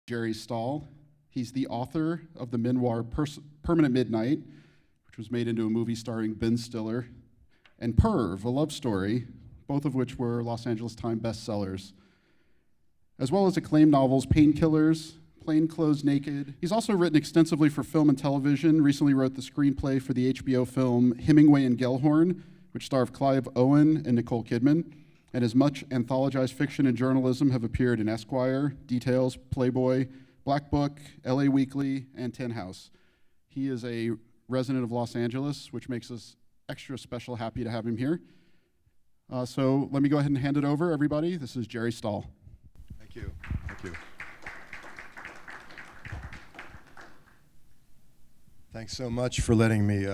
Jerry Stahl. He's the author of the memoir Permanent Midnight, which was made into a movie starring Ben Stiller, and Perv, a love story, both of which were Los Angeles Times bestsellers, as well as acclaimed novels Painkillers, Plainclothes Naked. He's also written extensively for film and television, recently wrote the screenplay for the HBO film Hemingway and Gellhorn, which starred Clive Owen and Nicole Kidman, and his much anthologized fiction and journalism have appeared in Esquire, Details, Playboy, Black Book, LA Weekly, and Tin House. He is a resident of Los Angeles, which makes us extra special happy to have him here. So let me go ahead and hand it over, everybody. This is Jerry Stahl. Thank you. Thank you. Thanks so much for letting me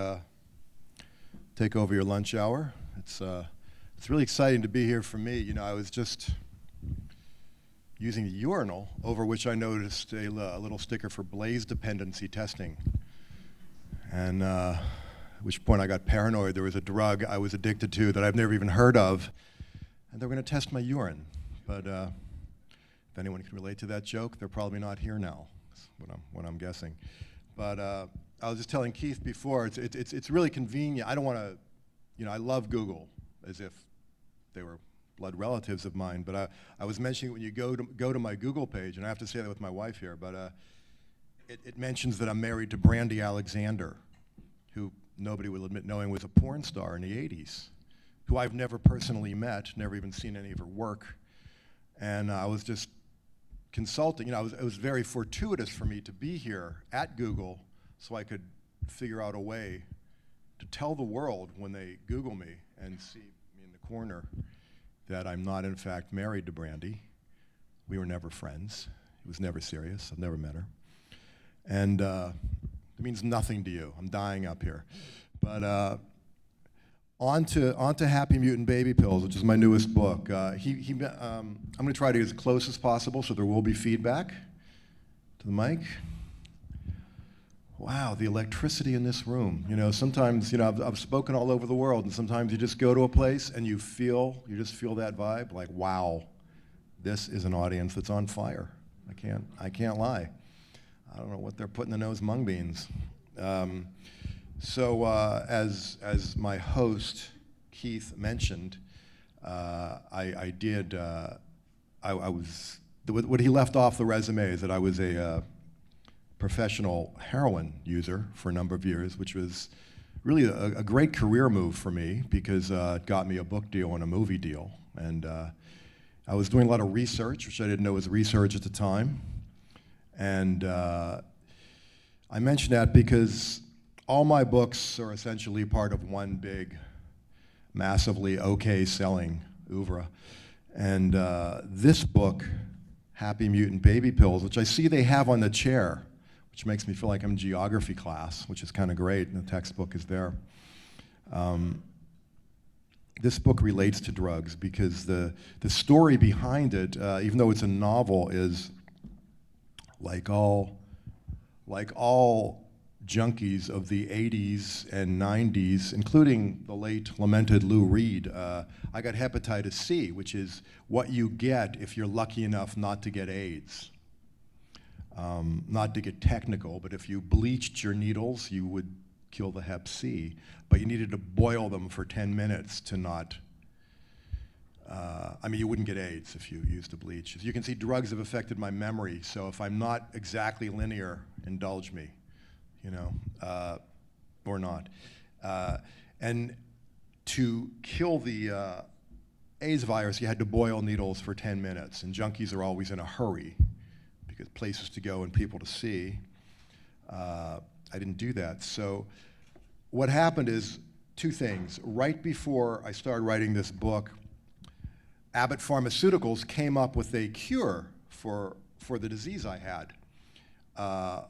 take over your lunch hour. It's really exciting to be here for me. You know, I was just using the urinal, over which I noticed a little sticker for blaze dependency testing. And at which point I got paranoid. There was a drug I was addicted to that I've never even heard of, and they were going to test my urine. But if anyone can relate to that joke, they're probably not here now, is what I'm guessing. But I was just telling Keith before, it's really convenient. I don't want to, you know, I love Google as if they were blood relatives of mine, but I was mentioning when you go to my Google page, and I have to say that with my wife here, but it mentions that I'm married to Brandy Alexander, who nobody will admit knowing was a porn star in the 80s, who I've never personally met, never even seen any of her work. And I was just consulting, you know, it was very fortuitous for me to be here at Google so I could figure out a way to tell the world when they Google me and see me in the corner that I'm not in fact married to Brandy. We were never friends. It was never serious. I've never met her. And it means nothing to you. I'm dying up here. But on to Happy Mutant Baby Pills, which is my newest book. I'm going to try to get as close as possible, so there will be feedback to the mic. Wow, the electricity in this room. You know, sometimes, you know, I've spoken all over the world, and sometimes you just go to a place and you just feel that vibe, like, wow, this is an audience that's on fire. I can't lie. I don't know what they're putting in those mung beans. So as my host, Keith, mentioned, what he left off the resume is that I was a professional heroin user for a number of years, which was really a great career move for me because it got me a book deal and a movie deal. And I was doing a lot of research, which I didn't know was research at the time. And I mention that because all my books are essentially part of one big, massively okay selling oeuvre. And this book, Happy Mutant Baby Pills, which I see they have on the chair, which makes me feel like I'm in geography class, which is kind of great, and the textbook is there. This book relates to drugs because the story behind it, even though it's a novel, is like all junkies of the 80s and 90s, including the late lamented Lou Reed, I got hepatitis C, which is what you get if you're lucky enough not to get AIDS. Not to get technical, but if you bleached your needles, you would kill the hep C, but you needed to boil them for 10 minutes to not, I mean, you wouldn't get AIDS if you used a bleach. As you can see, drugs have affected my memory, so if I'm not exactly linear, indulge me, you know, or not. And to kill the AIDS virus, you had to boil needles for 10 minutes, and junkies are always in a hurry because places to go and people to see. I didn't do that. So what happened is two things. Right before I started writing this book, Abbott Pharmaceuticals came up with a cure for the disease I had.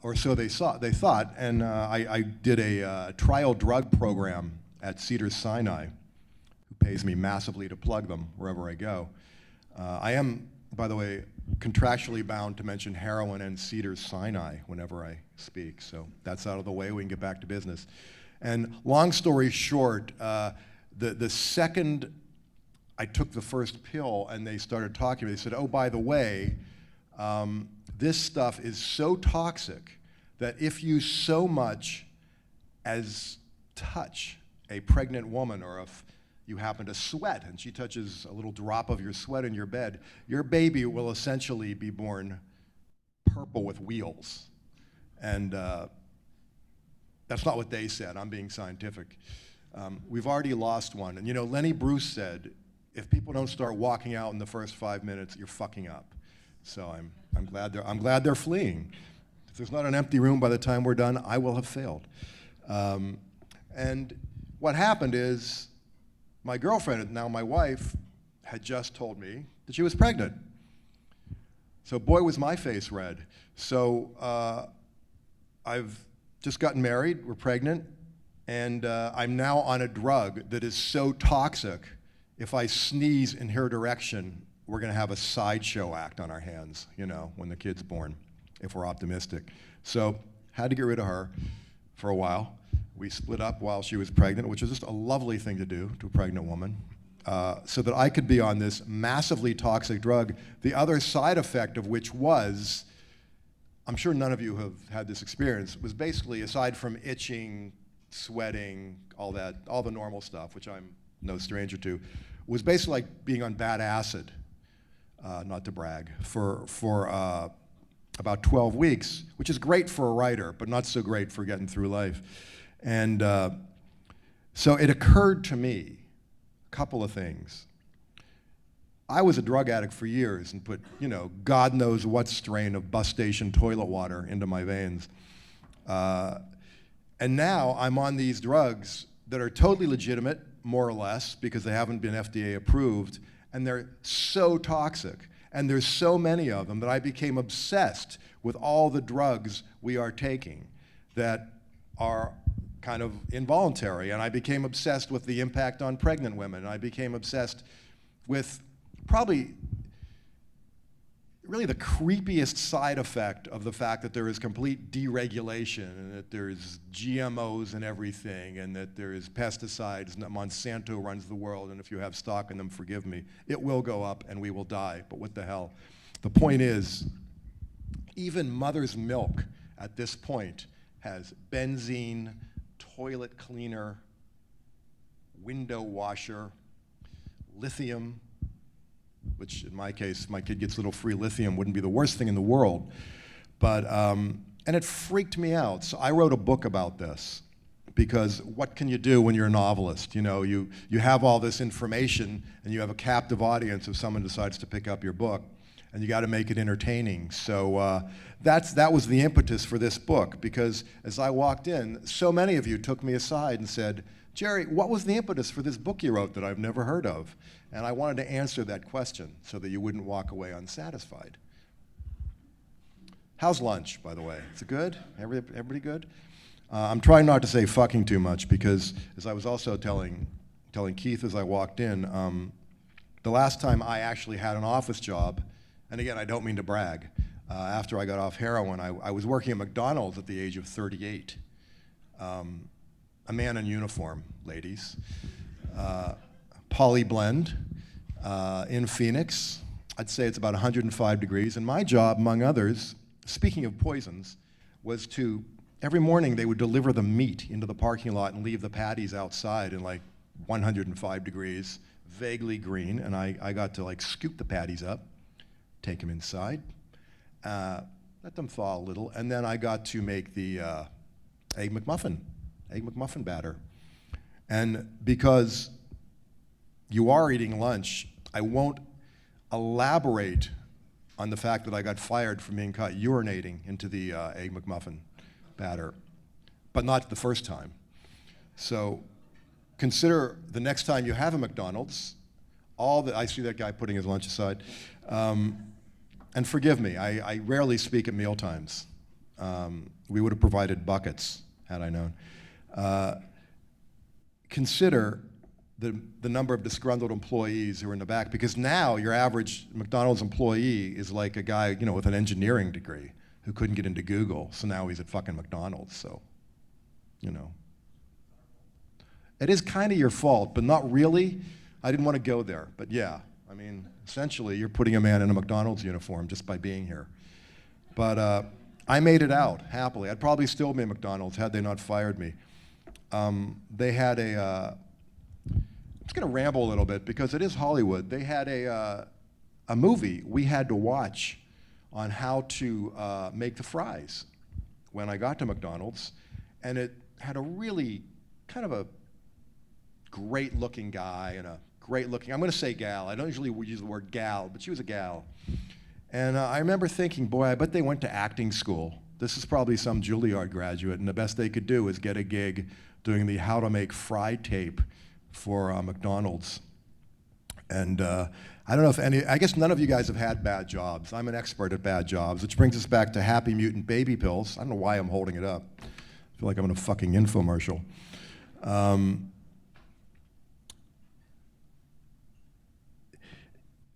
Or so they thought, and I did a trial drug program at Cedars-Sinai, who pays me massively to plug them wherever I go. I am, by the way, contractually bound to mention heroin and Cedars-Sinai whenever I speak, so that's out of the way, we can get back to business. And long story short, the second I took the first pill and they started talking to me, they said, oh, by the way, this stuff is so toxic that if you so much as touch a pregnant woman, or if you happen to sweat and she touches a little drop of your sweat in your bed, your baby will essentially be born purple with wheals. And that's not what they said. I'm being scientific. We've already lost one. And you know, Lenny Bruce said, if people don't start walking out in the first 5 minutes, you're fucking up. So I'm glad they're fleeing. If there's not an empty room by the time we're done, I will have failed. And what happened is, my girlfriend, now my wife, had just told me that she was pregnant. So boy, was my face red. So I've just gotten married, we're pregnant, and I'm now on a drug that is so toxic, if I sneeze in her direction, we're gonna have a sideshow act on our hands, you know, when the kid's born, if we're optimistic. So had to get rid of her for a while. We split up while she was pregnant, which was just a lovely thing to do to a pregnant woman, so that I could be on this massively toxic drug, the other side effect of which was, I'm sure none of you have had this experience, was basically, aside from itching, sweating, all that, all the normal stuff, which I'm no stranger to, was basically like being on bad acid, not to brag, for about 12 weeks, which is great for a writer, but not so great for getting through life. And so it occurred to me a couple of things. I was a drug addict for years and put, you know, God knows what strain of bus station toilet water into my veins. And now I'm on these drugs that are totally legitimate, more or less, because they haven't been FDA approved, and they're so toxic. And there's so many of them that I became obsessed with all the drugs we are taking that are kind of involuntary. And I became obsessed with the impact on pregnant women. And I became obsessed with probably really the creepiest side effect of the fact that there is complete deregulation and that there's GMOs and everything and that there is pesticides and that Monsanto runs the world, and if you have stock in them, forgive me, it will go up and we will die, but what the hell. The point is, even mother's milk at this point has benzene, toilet cleaner, window washer, lithium, which in my case, my kid gets a little free lithium, wouldn't be the worst thing in the world. But, and it freaked me out. So I wrote a book about this, because what can you do when you're a novelist? You know, you have all this information and you have a captive audience if someone decides to pick up your book, and you gotta make it entertaining. So that was the impetus for this book, because as I walked in, so many of you took me aside and said, Jerry, what was the impetus for this book you wrote that I've never heard of? And I wanted to answer that question so that you wouldn't walk away unsatisfied. How's lunch, by the way? Is it good? Everybody good? I'm trying not to say fucking too much, because as I was also telling Keith as I walked in, the last time I actually had an office job, and again, I don't mean to brag, after I got off heroin, I was working at McDonald's at the age of 38. A man in uniform, ladies. Poly blend in Phoenix. I'd say it's about 105 degrees. And my job, among others, speaking of poisons, was to, every morning they would deliver the meat into the parking lot and leave the patties outside in like 105 degrees, vaguely green. And I got to like scoop the patties up, take them inside, let them thaw a little, and then I got to make the Egg McMuffin batter. And because you are eating lunch, I won't elaborate on the fact that I got fired for being caught urinating into the Egg McMuffin batter, but not the first time. So consider the next time you have a McDonald's, I see that guy putting his lunch aside, and forgive me, I rarely speak at meal times. We would have provided buckets had I known. Consider the number of disgruntled employees who are in the back, because now your average McDonald's employee is like a guy, you know, with an engineering degree who couldn't get into Google, so now he's at fucking McDonald's, so, you know. It is kind of your fault, but not really. I didn't want to go there, but yeah, I mean, essentially you're putting a man in a McDonald's uniform just by being here. But I made it out happily. I'd probably still be at McDonald's had they not fired me. They had a, I'm just gonna ramble a little bit because it is Hollywood. They had a movie we had to watch on how to make the fries when I got to McDonald's. And it had a really kind of a great looking guy and a great looking, I'm gonna say gal, I don't usually use the word gal, but she was a gal. And I remember thinking, boy, I bet they went to acting school. This is probably some Juilliard graduate, and the best they could do is get a gig doing the how to make fry tape for McDonald's. And I don't know if I guess none of you guys have had bad jobs. I'm an expert at bad jobs, which brings us back to Happy Mutant Baby Pills. I don't know why I'm holding it up. I feel like I'm in a fucking infomercial.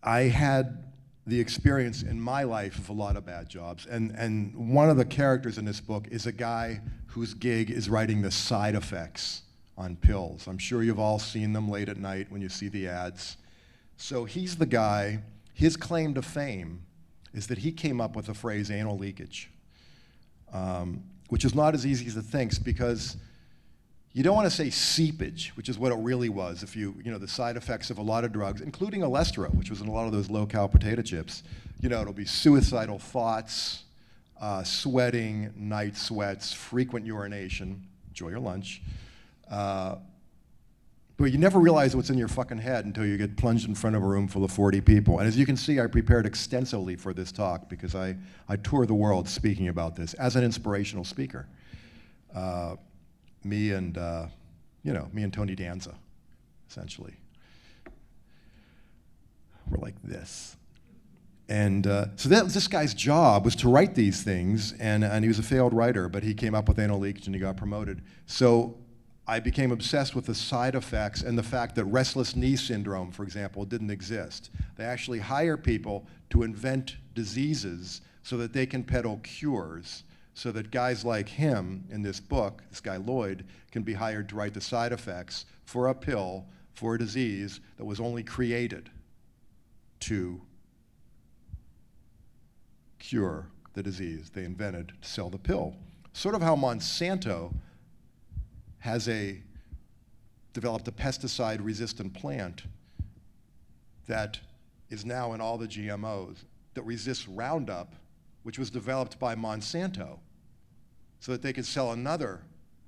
I had the experience in my life of a lot of bad jobs, and one of the characters in this book is a guy whose gig is writing the side effects on pills. I'm sure you've all seen them late at night when you see the ads. So he's the guy, his claim to fame is that he came up with the phrase anal leakage, which is not as easy as it thinks, because you don't want to say seepage, which is what it really was. If you know, the side effects of a lot of drugs, including Olestra, which was in a lot of those low-cal potato chips, you know, it'll be suicidal thoughts, sweating, night sweats, frequent urination, enjoy your lunch. But you never realize what's in your fucking head until you get plunged in front of a room full of 40 people. And as you can see, I prepared extensively for this talk because I tour the world speaking about this as an inspirational speaker. Me and Tony Danza, essentially. We're like this. And so that was this guy's job, was to write these things, and he was a failed writer, but he came up with anal leakage and he got promoted. So I became obsessed with the side effects and the fact that restless knee syndrome, for example, didn't exist. They actually hire people to invent diseases so that they can peddle cures, so that guys like him in this book, this guy Lloyd, can be hired to write the side effects for a pill for a disease that was only created to cure the disease they invented to sell the pill. Sort of how Monsanto has developed a pesticide-resistant plant that is now in all the GMOs that resists Roundup, which was developed by Monsanto, so that they could sell another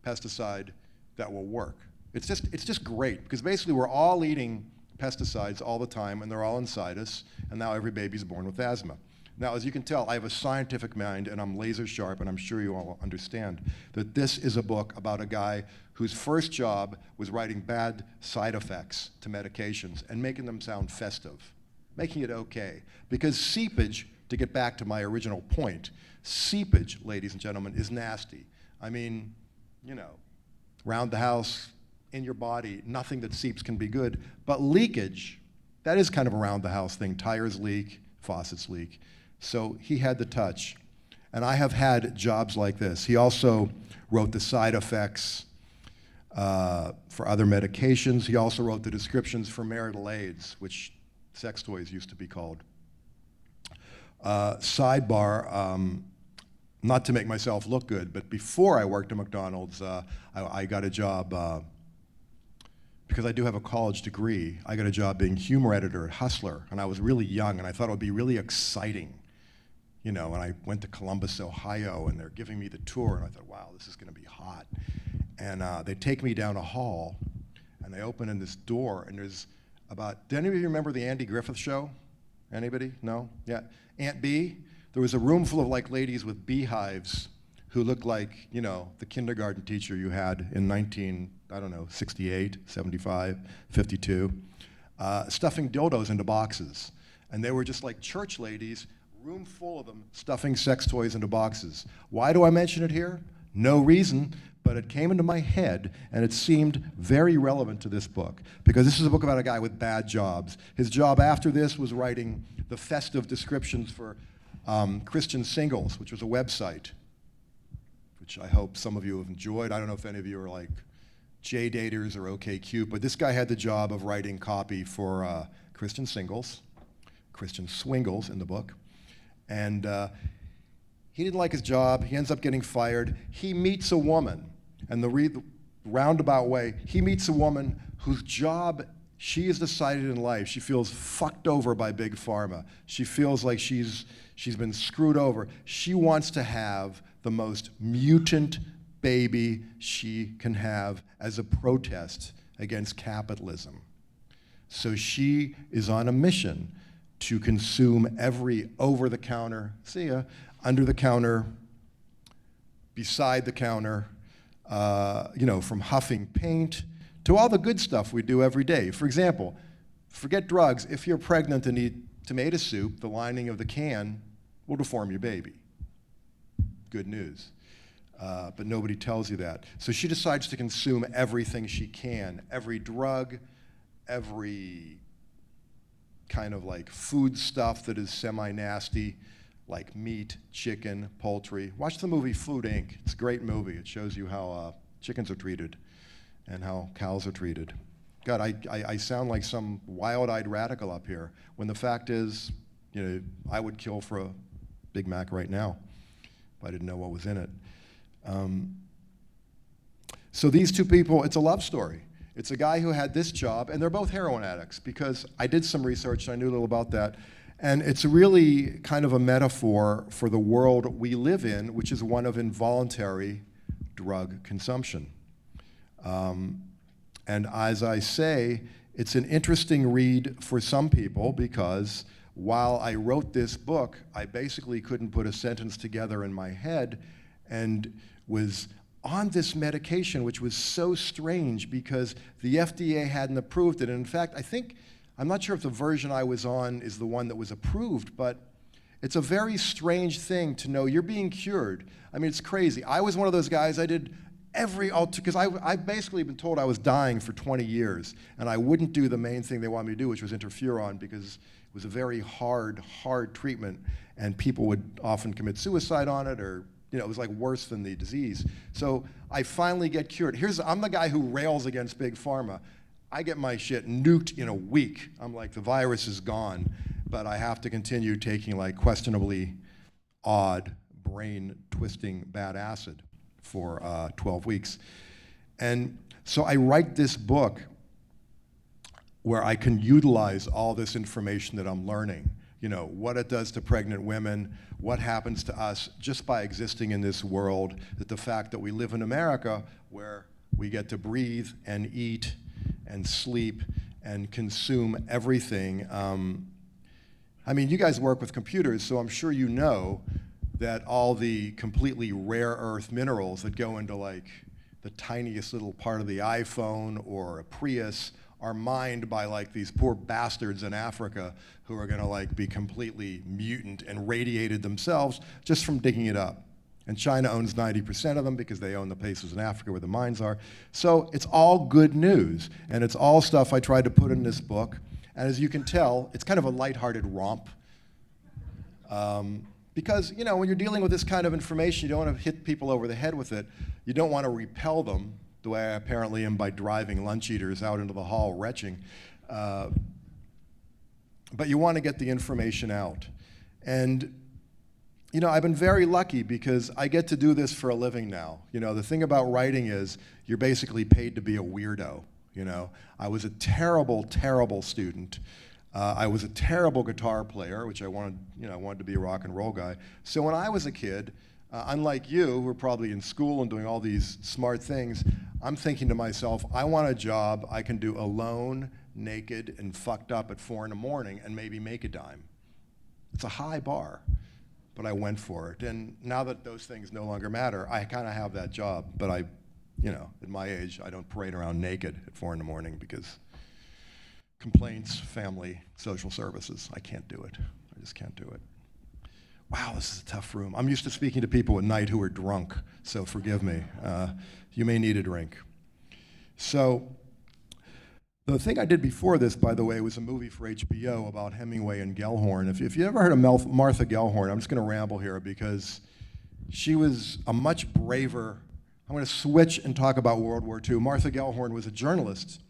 pesticide that will work. It's just great, because basically we're all eating pesticides all the time, and they're all inside us, and now every baby's born with asthma. Now, as you can tell, I have a scientific mind, and I'm laser sharp, and I'm sure you all understand that this is a book about a guy whose first job was writing bad side effects to medications and making them sound festive, making it okay. Because seepage, to get back to my original point, seepage, ladies and gentlemen, is nasty. I mean, you know, round the house, in your body, nothing that seeps can be good. But leakage, that is kind of a round the house thing. Tires leak, faucets leak. So he had the touch. And I have had jobs like this. He also wrote the side effects for other medications. He also wrote the descriptions for marital aids, which sex toys used to be called. Sidebar, not to make myself look good, but before I worked at McDonald's, I got a job, because I do have a college degree, I got a job being humor editor at Hustler, and I was really young, and I thought it would be really exciting. You know, and I went to Columbus, Ohio, and they're giving me the tour, and I thought, wow, this is gonna be hot. And they take me down a hall, and they open in this door, and there's about, do any of you remember the Andy Griffith Show? Anybody? No? Yeah. Aunt Bee? There was a room full of like ladies with beehives who looked like, you know, the kindergarten teacher you had in 68, 75, 52, stuffing dildos into boxes. And they were just like church ladies, room full of them, stuffing sex toys into boxes. Why do I mention it here? No reason, but it came into my head, and it seemed very relevant to this book, because this is a book about a guy with bad jobs. His job after this was writing the festive descriptions for Christian Singles, which was a website, which I hope some of you have enjoyed. I don't know if any of you are like J-daters or OkCupid, but this guy had the job of writing copy for Christian Singles, Christian Swingles in the book. And He didn't like his job. He ends up getting fired. He meets a woman, and the roundabout way, he meets a woman whose job she has decided in life. She feels fucked over by Big Pharma. She feels like she's been screwed over. She wants to have the most mutant baby she can have as a protest against capitalism. So she is on a mission to consume every over-the-counter, under-the-counter, beside-the-counter, from huffing paint to all the good stuff we do every day. For example, forget drugs. If you're pregnant and eat tomato soup, the lining of the can will deform your baby. Good news. But nobody tells you that. So she decides to consume everything she can, every drug, every kind of like food stuff that is semi-nasty, like meat, chicken, poultry. Watch the movie Food Inc. It's a great movie. It shows you how chickens are treated and how cows are treated. God, I sound like some wild-eyed radical up here, when the fact is, I would kill for a Big Mac right now if I didn't know what was in it. So these two people, it's a love story. It's a guy who had this job, and they're both heroin addicts, because I did some research, and I knew a little about that. And it's really kind of a metaphor for the world we live in, which is one of involuntary drug consumption. And as I say, it's an interesting read for some people, because while I wrote this book, I basically couldn't put a sentence together in my head, and was on this medication, which was so strange because the FDA hadn't approved it. And in fact, I'm not sure if the version I was on is the one that was approved, but it's a very strange thing to know you're being cured. I mean, it's crazy. I was one of those guys, I did because I've basically been told I was dying for 20 years, and I wouldn't do the main thing they wanted me to do, which was interferon, because it was a very hard treatment, and people would often commit suicide on it, or it was like worse than the disease. So I finally get cured. I'm the guy who rails against Big Pharma. I get my shit nuked in a week. I'm like, the virus is gone, but I have to continue taking like questionably odd, brain-twisting bad acid for 12 weeks. And so I write this book where I can utilize all this information that I'm learning. What it does to pregnant women, what happens to us just by existing in this world, that the fact that we live in America where we get to breathe and eat and sleep and consume everything. I mean, you guys work with computers, so I'm sure you know that all the completely rare earth minerals that go into like the tiniest little part of the iPhone or a Prius are mined by like these poor bastards in Africa who are gonna like be completely mutant and radiated themselves just from digging it up. And China owns 90% of them because they own the places in Africa where the mines are. So it's all good news, and it's all stuff I tried to put in this book. And as you can tell, it's kind of a lighthearted romp. Because when you're dealing with this kind of information, you don't want to hit people over the head with it. You don't want to repel them, the way I apparently am by driving lunch eaters out into the hall retching. But you want to get the information out. And I've been very lucky because I get to do this for a living now. The thing about writing is you're basically paid to be a weirdo. I was a terrible, terrible student. I was a terrible guitar player, which I wanted to be a rock and roll guy. So when I was a kid, unlike you, who were probably in school and doing all these smart things, I'm thinking to myself, I want a job I can do alone, naked, and fucked up at 4 in the morning and maybe make a dime. It's a high bar, but I went for it. And now that those things no longer matter, I kind of have that job. But at my age, I don't parade around naked at 4 in the morning because complaints, family, social services. I can't do it. I just can't do it. Wow, this is a tough room. I'm used to speaking to people at night who are drunk, so forgive me. You may need a drink. So the thing I did before this, by the way, was a movie for HBO about Hemingway and Gellhorn. If you ever heard of Martha Gellhorn, I'm just going to ramble here because she was a much braver. I'm going to switch and talk about World War II. Martha Gellhorn was a journalist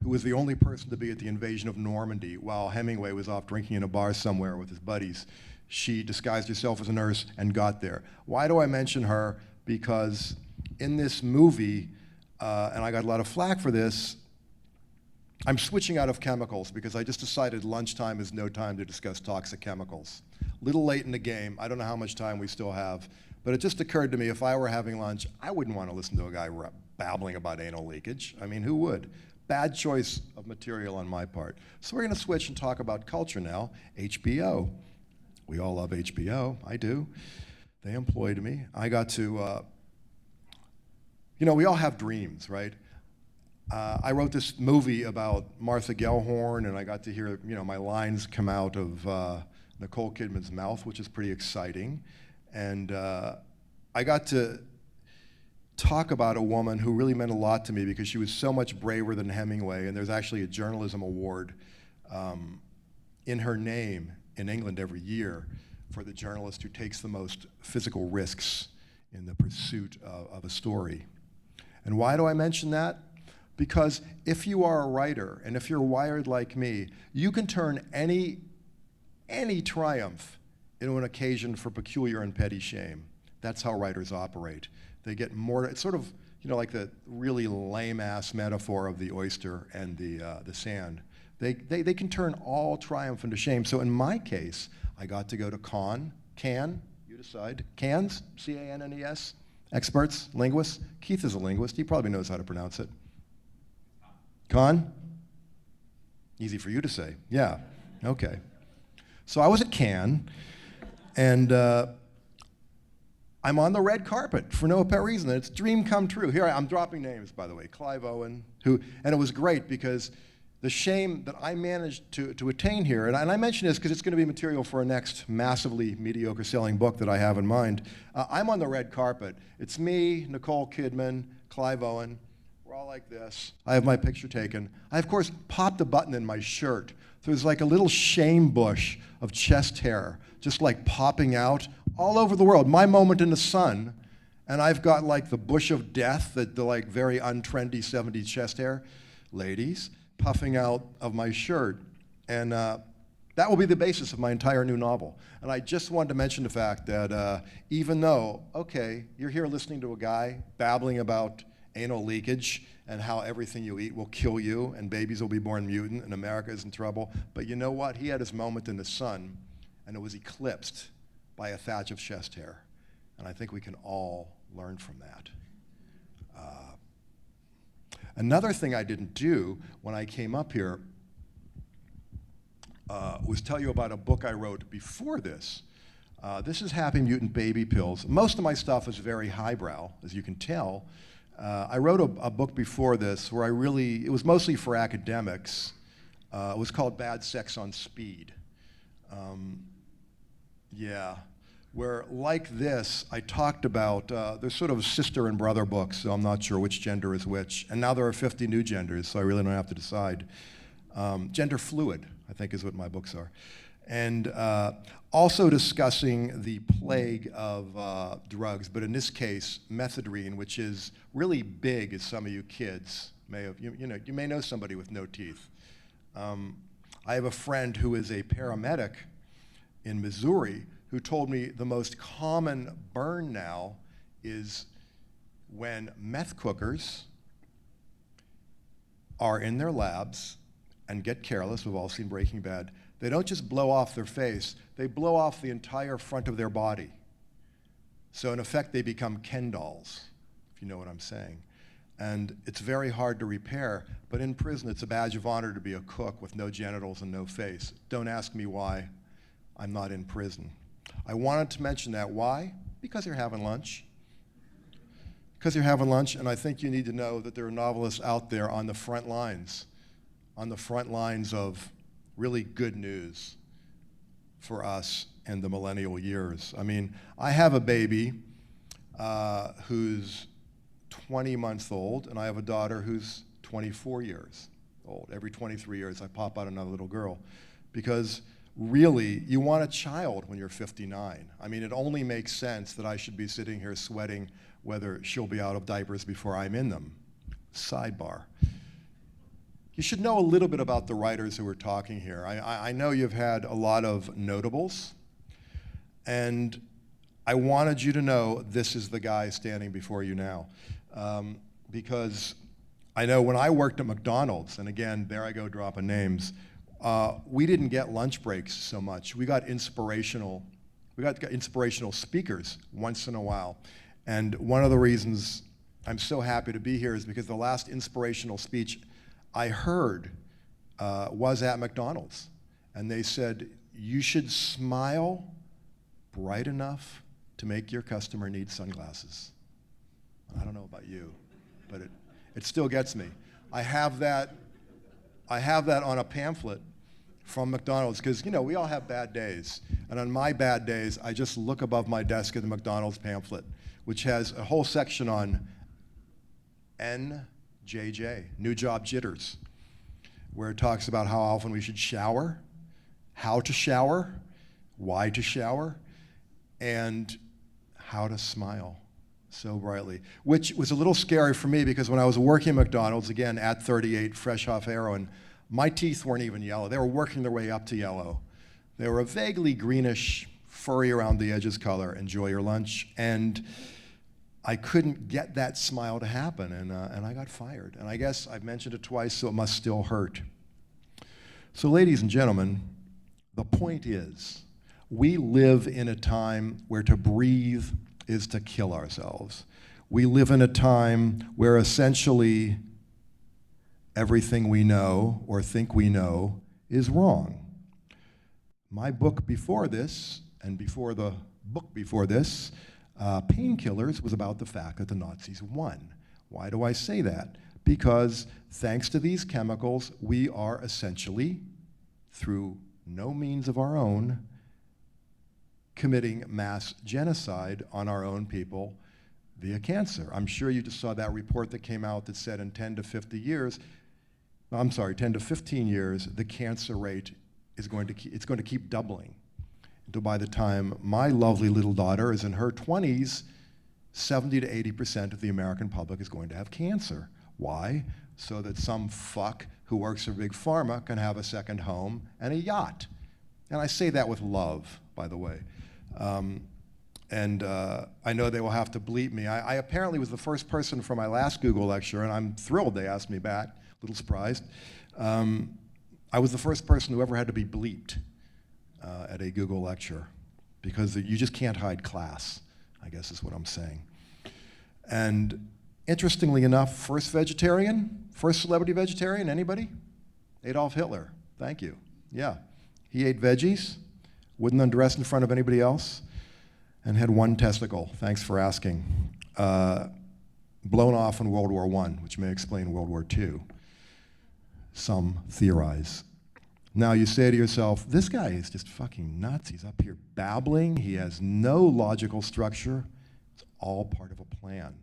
who was the only person to be at the invasion of Normandy while Hemingway was off drinking in a bar somewhere with his buddies. She disguised herself as a nurse and got there. Why do I mention her? Because in this movie, and I got a lot of flack for this, I'm switching out of chemicals because I just decided lunchtime is no time to discuss toxic chemicals. Little late in the game, I don't know how much time we still have, but it just occurred to me if I were having lunch, I wouldn't want to listen to a guy babbling about anal leakage. I mean, who would? Bad choice of material on my part. So we're going to switch and talk about culture now. HBO. We all love HBO. I do. They employed me. I got to, we all have dreams, right? I wrote this movie about Martha Gellhorn, and I got to hear, my lines come out of Nicole Kidman's mouth, which is pretty exciting. And I got to talk about a woman who really meant a lot to me because she was so much braver than Hemingway, and there's actually a journalism award in her name in England every year for the journalist who takes the most physical risks in the pursuit of a story. And why do I mention that? Because if you are a writer, and if you're wired like me, you can turn any triumph into an occasion for peculiar and petty shame. That's how writers operate. They get more, it's sort of, like the really lame-ass metaphor of the oyster and the sand. They can turn all triumph into shame. So in my case, I got to go to Cannes, you decide, Cannes, C-A-N-N-E-S, experts, linguists. Keith is a linguist, he probably knows how to pronounce it. Con? Easy for you to say. Yeah, okay. So I was at Cannes, and I'm on the red carpet for no apparent reason. It's a dream come true. Here I'm dropping names, by the way. Clive Owen, and it was great because the shame that I managed to attain here, and I mention this because it's going to be material for a next massively mediocre selling book that I have in mind. I'm on the red carpet. It's me, Nicole Kidman, Clive Owen. We're all like this. I have my picture taken. I, of course, popped a button in my shirt. So there's like a little shame bush of chest hair just like popping out all over the world. My moment in the sun, and I've got like the bush of death, the like very untrendy 70s chest hair, ladies, puffing out of my shirt. And that will be the basis of my entire new novel. And I just wanted to mention the fact that even though, okay, you're here listening to a guy babbling about anal leakage and how everything you eat will kill you and babies will be born mutant and America is in trouble. But you know what? He had his moment in the sun and it was eclipsed by a thatch of chest hair. And I think we can all learn from that. Another thing I didn't do when I came up here was tell you about a book I wrote before this. This is Happy Mutant Baby Pills. Most of my stuff is very highbrow, as you can tell. I wrote a book before this where it was mostly for academics. It was called Bad Sex on Speed. Where like this, I talked about, there's sort of sister and brother books, so I'm not sure which gender is which. And now there are 50 new genders, so I really don't have to decide. Gender fluid, I think is what my books are. And also discussing the plague of drugs, but in this case, methadone, which is really big, as some of you kids may have, you may know somebody with no teeth. I have a friend who is a paramedic in Missouri who told me the most common burn now is when meth cookers are in their labs and get careless. We've all seen Breaking Bad. They don't just blow off their face, they blow off the entire front of their body. So in effect, they become Ken dolls, if you know what I'm saying. And it's very hard to repair, but in prison, it's a badge of honor to be a cook with no genitals and no face. Don't ask me why I'm not in prison. I wanted to mention that. Why? Because you're having lunch. Because you're having lunch, and I think you need to know that there are novelists out there on the front lines of really good news for us in the millennial years. I mean, I have a baby who's 20 months old, and I have a daughter who's 24 years old. Every 23 years, I pop out another little girl. Because really, you want a child when you're 59. I mean, it only makes sense that I should be sitting here sweating whether she'll be out of diapers before I'm in them. Sidebar. You should know a little bit about the writers who are talking here. I know you've had a lot of notables. And I wanted you to know this is the guy standing before you now. Because I know when I worked at McDonald's, and again, there I go dropping names, we didn't get lunch breaks so much. We got inspirational speakers once in a while. And one of the reasons I'm so happy to be here is because the last inspirational speech I heard was at McDonald's. And they said, you should smile bright enough to make your customer need sunglasses. I don't know about you, but it still gets me. I have that on a pamphlet from McDonald's, because we all have bad days. And on my bad days, I just look above my desk at the McDonald's pamphlet, which has a whole section on NJJ, New Job Jitters, where it talks about how often we should shower, how to shower, why to shower, and how to smile so brightly, which was a little scary for me because when I was working at McDonald's, again, at 38, fresh off heroin, my teeth weren't even yellow. They were working their way up to yellow. They were a vaguely greenish, furry around the edges color, enjoy your lunch, and I couldn't get that smile to happen, and I got fired. And I guess I've mentioned it twice, so it must still hurt. So ladies and gentlemen, the point is, we live in a time where to breathe is to kill ourselves. We live in a time where essentially everything we know or think we know is wrong. My book before this, and before the book before this, Painkillers, was about the fact that the Nazis won. Why do I say that? Because thanks to these chemicals, we are essentially, through no means of our own, committing mass genocide on our own people via cancer. I'm sure you just saw that report that came out that said in 10 to 15 years, the cancer rate is going to keep doubling. Until by the time my lovely little daughter is in her 20s, 70 to 80% of the American public is going to have cancer. Why? So that some fuck who works for Big Pharma can have a second home and a yacht. And I say that with love, by the way. I know they will have to bleep me. I apparently was the first person for my last Google lecture, and I'm thrilled they asked me back, a little surprised. I was the first person who ever had to be bleeped at a Google lecture, because you just can't hide class, I guess is what I'm saying. And interestingly enough, first celebrity vegetarian, anybody? Adolf Hitler, thank you. Yeah, he ate veggies, wouldn't undress in front of anybody else, and had one testicle, thanks for asking, blown off in World War I, which may explain World War II. Some theorize. Now you say to yourself, this guy is just fucking nuts. He's up here babbling. He has no logical structure. It's all part of a plan.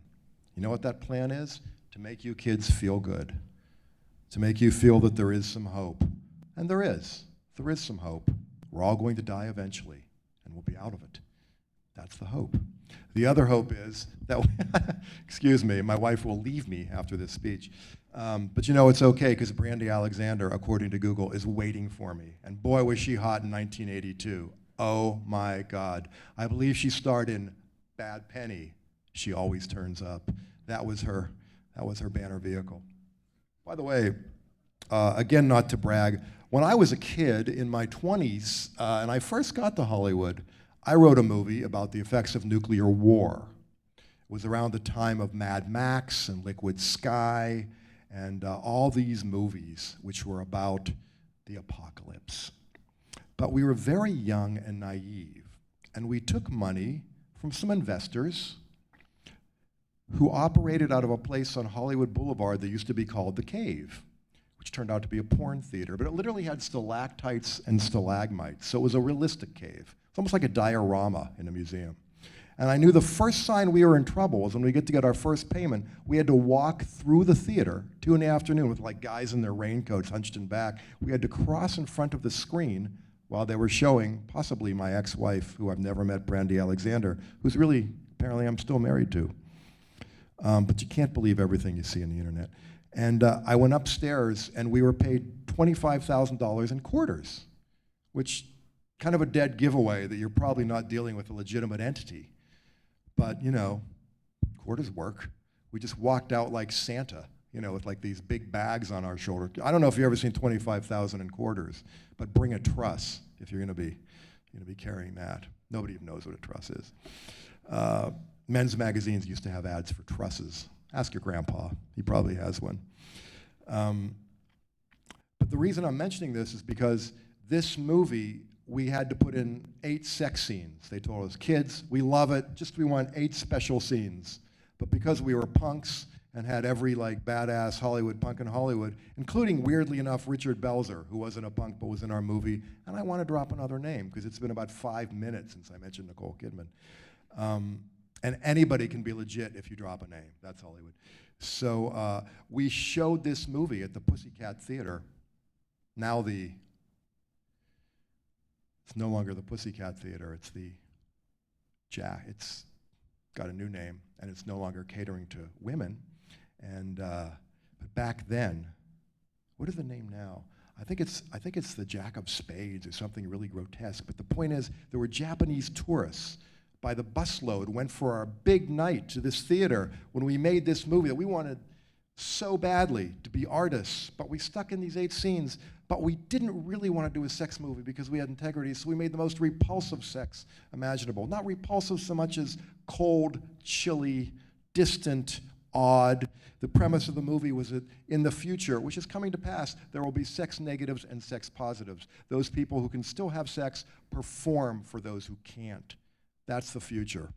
You know what that plan is? To make you kids feel good. To make you feel that there is some hope. And there is. There is some hope. We're all going to die eventually, and we'll be out of it. That's the hope. The other hope is that, excuse me, my wife will leave me after this speech. But it's okay, because Brandy Alexander, according to Google, is waiting for me. And boy, was she hot in 1982. Oh my God. I believe she starred in Bad Penny. She Always Turns Up. That was her banner vehicle. By the way, again, not to brag, when I was a kid in my 20s, and I first got to Hollywood, I wrote a movie about the effects of nuclear war. It was around the time of Mad Max and Liquid Sky and all these movies which were about the apocalypse. But we were very young and naive, and we took money from some investors who operated out of a place on Hollywood Boulevard that used to be called The Cave, which turned out to be a porn theater, but it literally had stalactites and stalagmites, so it was a realistic cave. It's almost like a diorama in a museum. And I knew the first sign we were in trouble was when we get our first payment, we had to walk through the theater, 2 in the afternoon, with like guys in their raincoats hunched in back. We had to cross in front of the screen while they were showing possibly my ex-wife, who I've never met, Brandy Alexander, who's really, apparently I'm still married to. But you can't believe everything you see on the internet. And I went upstairs, and we were paid $25,000 in quarters, which kind of a dead giveaway that you're probably not dealing with a legitimate entity. But, you know, quarters work. We just walked out like Santa, you know, with like these big bags on our shoulder. I don't know if you've ever seen 25,000 in quarters, but bring a truss if you're going to be carrying that. Nobody even knows what a truss is. Men's magazines used to have ads for trusses. Ask your grandpa. He probably has one. But the reason I'm mentioning this is because this movie, we had to put in 8 sex scenes. They told us, kids, we love it, just we want 8 special scenes. But because we were punks and had every like badass Hollywood punk in Hollywood, including weirdly enough Richard Belzer, who wasn't a punk but was in our movie, and I want to drop another name because it's been about 5 minutes since I mentioned Nicole Kidman. And anybody can be legit if you drop a name. That's Hollywood. So we showed this movie at the Pussycat Theater. Now it's no longer the Pussycat Theater, it's the it's got a new name, and it's no longer catering to women. And but back then, what is the name now? I think it's the Jack of Spades or something really grotesque. But the point is, there were Japanese tourists by the busload went for our big night to this theater when we made this movie that we wanted so badly to be artists, but we stuck in these 8 scenes, but we didn't really want to do a sex movie because we had integrity, so we made the most repulsive sex imaginable. Not repulsive so much as cold, chilly, distant, odd. The premise of the movie was that in the future, which is coming to pass, there will be sex negatives and sex positives. Those people who can still have sex perform for those who can't. That's the future,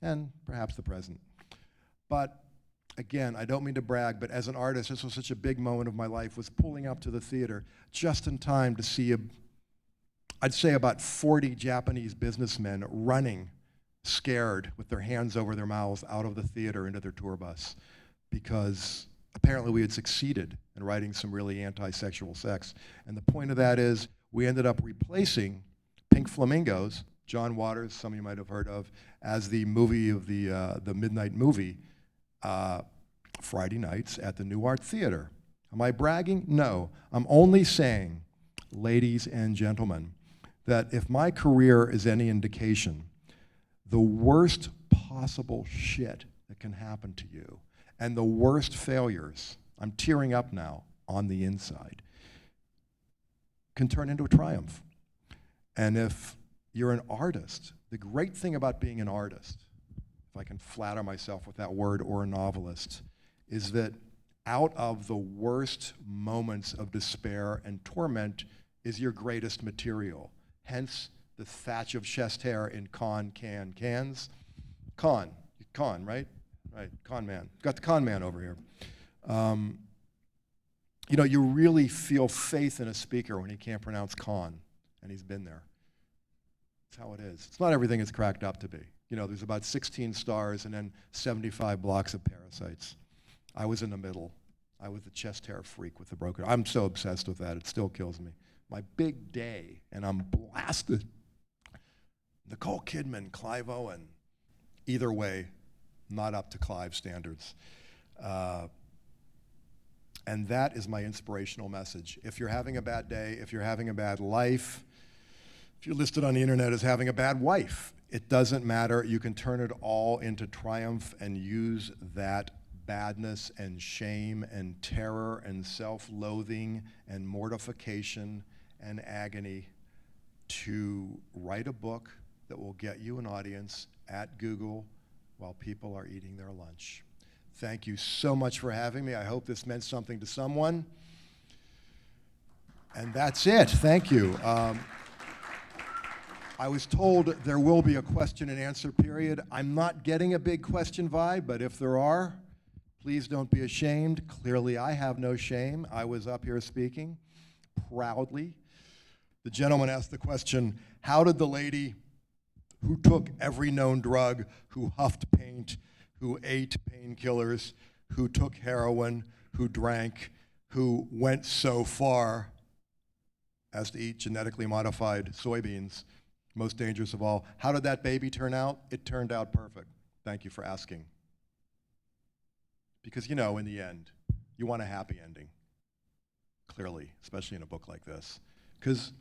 and perhaps the present. But again, I don't mean to brag, but as an artist, this was such a big moment of my life, was pulling up to the theater just in time to see, I'd say about 40 Japanese businessmen running, scared, with their hands over their mouths, out of the theater into their tour bus, because apparently we had succeeded in writing some really anti-sexual sex. And the point of that is, we ended up replacing Pink Flamingos, John Waters, some of you might have heard of, as the movie of the midnight movie, Friday nights at the New Art Theater. Am I bragging? No. I'm only saying, ladies and gentlemen, that if my career is any indication, the worst possible shit that can happen to you and the worst failures, I'm tearing up now on the inside, can turn into a triumph. And if you're an artist, the great thing about being an artist, if I can flatter myself with that word, or a novelist, is that out of the worst moments of despair and torment is your greatest material. Hence the thatch of chest hair in cans. Con, right? Right, con man. Got the con man over here. You know, you really feel faith in a speaker when he can't pronounce con, and he's been there. That's how it is. It's not everything it's cracked up to be. You know, there's about 16 stars and then 75 blocks of parasites. I was in the middle. I was the chest hair freak with the broken. I'm so obsessed with that, it still kills me. My big day, and I'm blasted. Nicole Kidman, Clive Owen. Either way, not up to Clive's standards. And that is my inspirational message. If you're having a bad day, if you're having a bad life, if you're listed on the internet as having a bad wife, it doesn't matter. You can turn it all into triumph and use that badness and shame and terror and self-loathing and mortification and agony to write a book that will get you an audience at Google while people are eating their lunch. Thank you so much for having me. I hope this meant something to someone. And that's it. Thank you. I was told there will be a question and answer period. I'm not getting a big question vibe, but if there are, please don't be ashamed. Clearly, I have no shame. I was up here speaking proudly. The gentleman asked the question, how did the lady who took every known drug, who huffed paint, who ate painkillers, who took heroin, who drank, who went so far as to eat genetically modified soybeans, most dangerous of all, how did that baby turn out? It turned out perfect. Thank you for asking. Because, you know, in the end, you want a happy ending, clearly, especially in a book like this. Because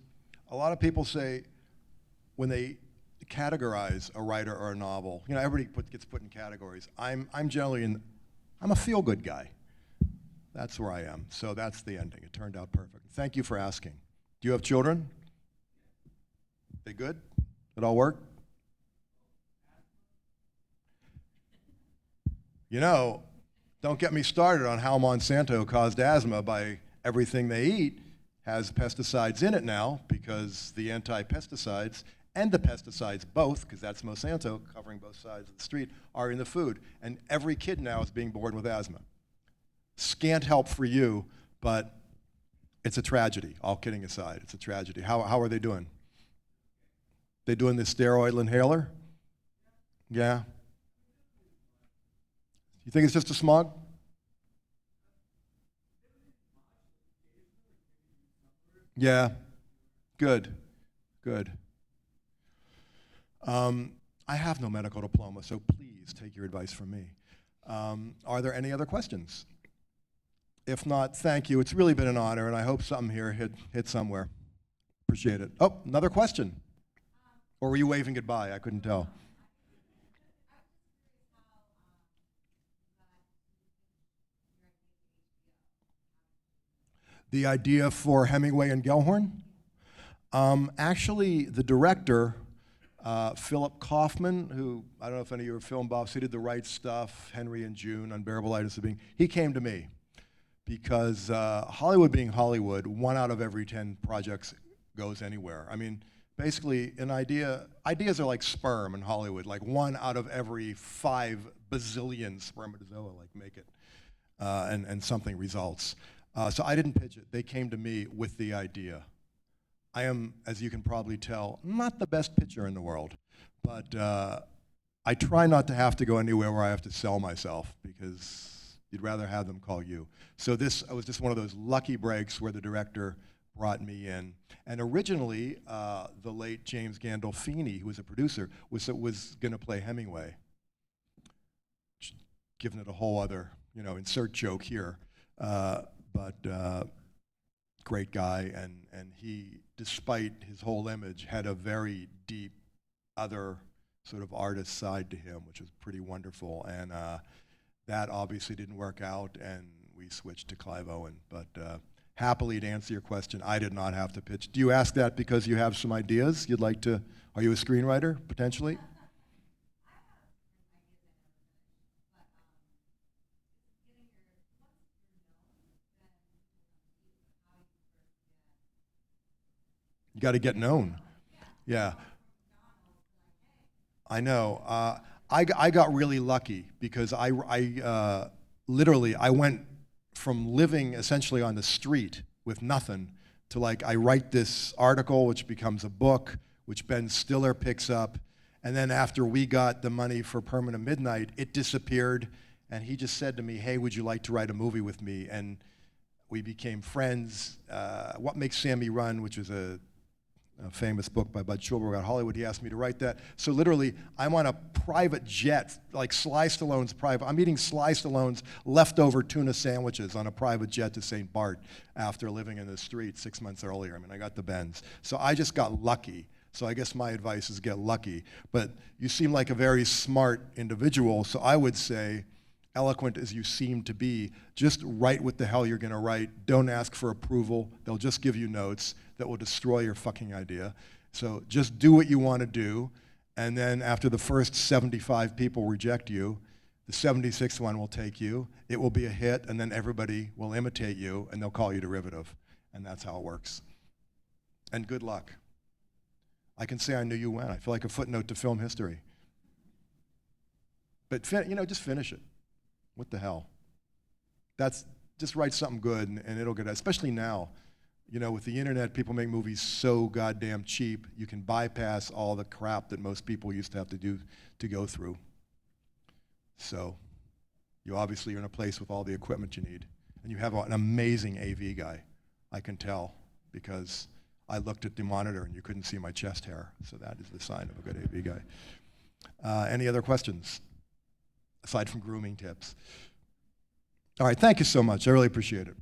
a lot of people say, when they categorize a writer or a novel, you know, everybody gets put in categories. I'm a feel-good guy. That's where I am. So that's the ending. It turned out perfect. Thank you for asking. Do you have children? They good? It all work? You know, don't get me started on how Monsanto caused asthma by everything they eat has pesticides in it now, because the anti-pesticides and the pesticides both, because that's Monsanto covering both sides of the street, are in the food. And every kid now is being born with asthma. Scant help for you, but it's a tragedy. All kidding aside, it's a tragedy. How are they doing? They doing the steroid inhaler? Yeah? You think it's just a smog? Yeah. Good. Good. I have no medical diploma, so please take your advice from me. Are there any other questions? If not, thank you. It's really been an honor, and I hope something here hit somewhere. Appreciate it. Oh, another question. Or were you waving goodbye? I couldn't tell. The idea for Hemingway and Gellhorn? Actually, the director, Philip Kaufman, who, I don't know if any of you are film buffs, he did The Right Stuff, Henry and June, Unbearable Lightness of Being. He came to me because Hollywood being Hollywood, 1 out of every 10 projects goes anywhere. I mean, basically, ideas are like sperm in Hollywood, like 1 out of every 5 bazillion spermatozoa, like make it, and something results. So I didn't pitch it. They came to me with the idea. I am, as you can probably tell, not the best pitcher in the world, but I try not to have to go anywhere where I have to sell myself, because you'd rather have them call you. So this was just one of those lucky breaks where the director brought me in. And originally, the late James Gandolfini, who was a producer, was going to play Hemingway, giving it a whole other, insert joke here. But great guy, and he, despite his whole image, had a very deep other sort of artist side to him, which was pretty wonderful. And that obviously didn't work out, and we switched to Clive Owen. But happily, to answer your question, I did not have to pitch. Do you ask that because you have some ideas you'd like to? Are you a screenwriter, potentially? You got to get known. Yeah. I know. I got really lucky because I literally went from living essentially on the street with nothing to, like, I write this article which becomes a book, which Ben Stiller picks up, and then after we got the money for Permanent Midnight, it disappeared, and he just said to me, "Hey, would you like to write a movie with me?" And we became friends. What Makes Sammy Run, which is a famous book by Bud Schulberg about Hollywood, he asked me to write that. So literally, I'm on a private jet, like Sly Stallone's private. I'm eating Sly Stallone's leftover tuna sandwiches on a private jet to St. Bart after living in the street 6 months earlier. I mean, I got the Benz. So I just got lucky. So I guess my advice is get lucky. But you seem like a very smart individual, so I would say, eloquent as you seem to be, just write what the hell you're going to write. Don't ask for approval. They'll just give you notes that will destroy your fucking idea. So just do what you want to do, and then after the first 75 people reject you, the 76th one will take you. It will be a hit, and then everybody will imitate you, and they'll call you derivative. And that's how it works. And good luck. I can say I knew you when. I feel like a footnote to film history. But just finish it. What the hell? Just write something good, and it'll get, especially now. With the internet, people make movies so goddamn cheap, you can bypass all the crap that most people used to have to do to go through. So you obviously are in a place with all the equipment you need. And you have an amazing AV guy, I can tell, because I looked at the monitor and you couldn't see my chest hair. So that is the sign of a good AV guy. Any other questions, aside from grooming tips? All right, thank you so much. I really appreciate it.